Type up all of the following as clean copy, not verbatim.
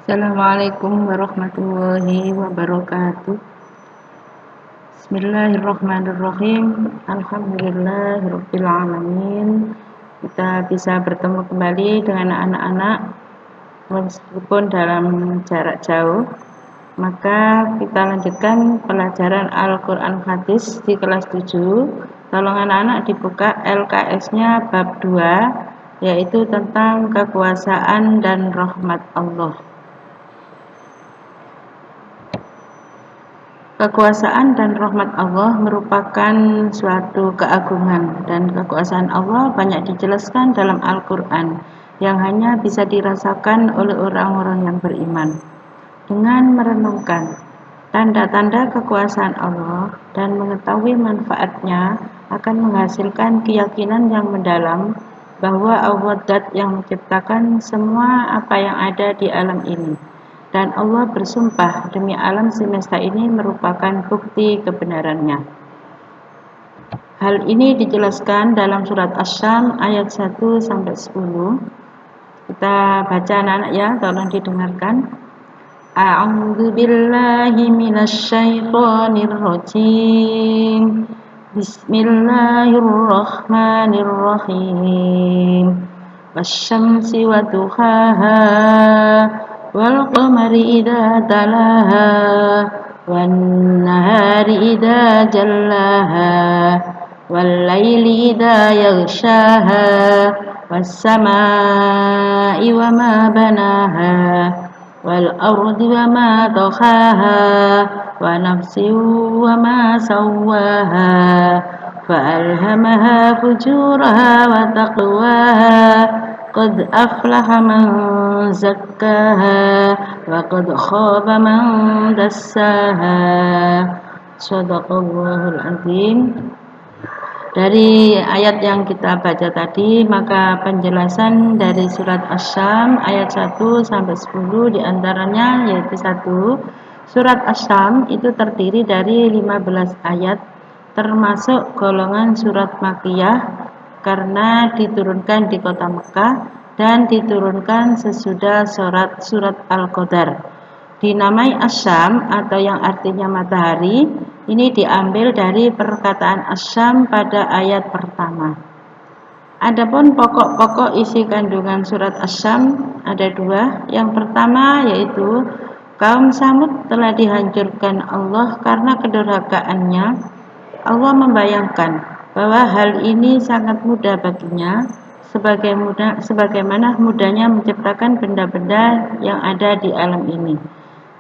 Assalamualaikum warahmatullahi wabarakatuh. Bismillahirrahmanirrahim. Alhamdulillahirabbil alamin. Kita bisa bertemu kembali dengan anak-anak meskipun dalam jarak jauh. Maka kita lanjutkan pelajaran Al-Qur'an Hadis di kelas 7. Tolong anak-anak dibuka LKS-nya bab 2, yaitu tentang kekuasaan dan rahmat Allah. Kekuasaan dan rahmat Allah merupakan suatu keagungan, dan kekuasaan Allah banyak dijelaskan dalam Al-Quran yang hanya bisa dirasakan oleh orang-orang yang beriman. Dengan merenungkan tanda-tanda kekuasaan Allah dan mengetahui manfaatnya akan menghasilkan keyakinan yang mendalam bahwa Allah Zat yang menciptakan semua apa yang ada di alam ini. Dan Allah bersumpah demi alam semesta ini merupakan bukti kebenarannya. Hal ini dijelaskan dalam surat Asy-Syams ayat 1-10. Kita baca anak-anak ya, tolong didengarkan. A'udzu billahi minasyaitonir rajim. Bismillahirrahmanirrahim. Wasyamsi wa duhaha wal qamari idza talaha wan nahari idza jallaha wal laili idza yaghshaha was samaa'i wa ma banaha wal ardi wa ma tahaha wa nafsin wa ma sawwaha fa alhamaha fujuraha wa taqwaha qad aflaha man zakkaha wa qad khaba man dassaha. Shadaqallahul azim. Dari ayat yang kita baca tadi, maka penjelasan dari surat Asy-Syams ayat 1-10 diantaranya yaitu 1. Surat Asy-Syams itu terdiri dari 15 ayat, termasuk golongan surat Makkiyah karena diturunkan di kota Mekah dan diturunkan sesudah surat Al-Qadar. Dinamai Asy-Syams atau yang artinya matahari, ini diambil dari perkataan Asy-Syams pada ayat pertama. Adapun pokok-pokok isi kandungan surat Asy-Syams ada 2. Yang pertama yaitu kaum Samud telah dihancurkan Allah karena kedurhakaannya. Allah membayangkan bahwa hal ini sangat mudah baginya, sebagaimana mudahnya menciptakan benda-benda yang ada di alam ini,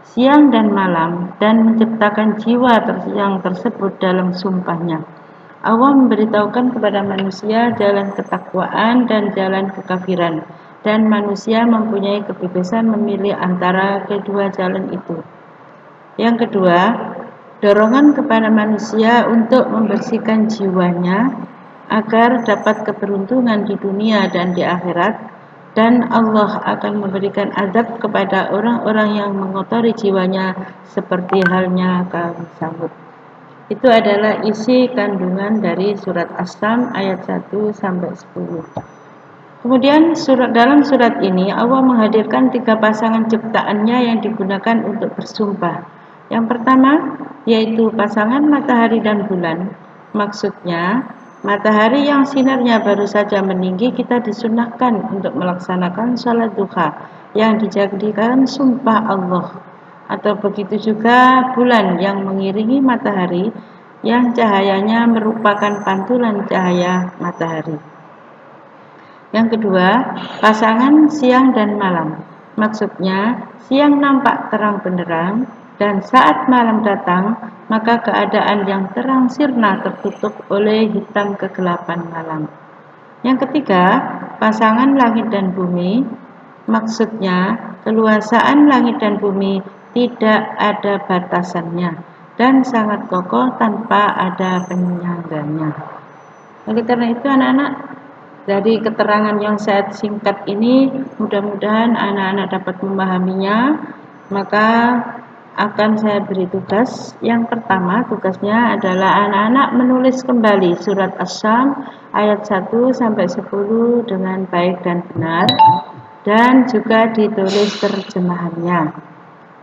siang dan malam, dan menciptakan jiwa yang tersebut dalam sumpahnya. Allah memberitahukan kepada manusia jalan ketakwaan dan jalan kekafiran, dan manusia mempunyai kebebasan memilih antara kedua jalan itu. Yang kedua, dorongan kepada manusia untuk membersihkan jiwanya agar dapat keberuntungan di dunia dan di akhirat, dan Allah akan memberikan azab kepada orang-orang yang mengotori jiwanya seperti halnya kaum Samud. Itu adalah isi kandungan dari surat Asy-Syams ayat 1-10. Kemudian dalam surat ini Allah menghadirkan 3 pasangan ciptaannya yang digunakan untuk bersumpah. Yang pertama yaitu pasangan matahari dan bulan. Maksudnya matahari yang sinarnya baru saja meninggi kita disunahkan untuk melaksanakan salat duha yang dijadikan sumpah Allah. Atau begitu juga bulan yang mengiringi matahari yang cahayanya merupakan pantulan cahaya matahari. Yang kedua, pasangan siang dan malam. Maksudnya siang nampak terang benderang dan saat malam datang maka keadaan yang terang sirna tertutup oleh hitam kegelapan malam. Yang ketiga, pasangan langit dan bumi. Maksudnya keluasaan langit dan bumi tidak ada batasannya dan sangat kokoh tanpa ada penyangganya. Oleh karena itu anak-anak, dari keterangan yang saya singkat ini mudah-mudahan anak-anak dapat memahaminya. Maka akan saya beri tugas. Yang pertama, tugasnya adalah anak-anak menulis kembali surat Asy-Syams ayat 1-10 dengan baik dan benar. dan juga ditulis terjemahannya.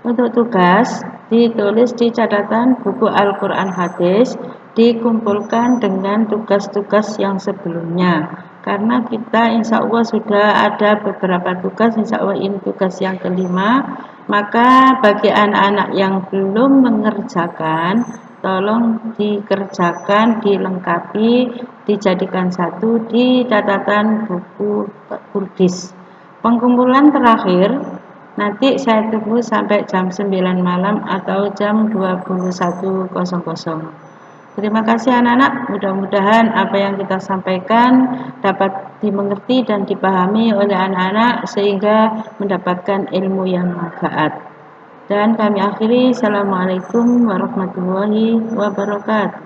Untuk tugas, ditulis di catatan buku Al-Quran Hadis, dikumpulkan dengan tugas-tugas yang sebelumnya. Karena kita insya Allah sudah ada beberapa tugas, insya Allah ini tugas yang kelima, maka bagi anak-anak yang belum mengerjakan, tolong dikerjakan, dilengkapi, dijadikan satu di catatan buku Kurdis. Pengumpulan terakhir nanti saya tunggu sampai jam 9 malam atau jam 21.00. Terima kasih anak-anak, mudah-mudahan apa yang kita sampaikan dapat dimengerti dan dipahami oleh anak-anak sehingga mendapatkan ilmu yang manfaat. Dan kami akhiri, Assalamualaikum warahmatullahi wabarakatuh.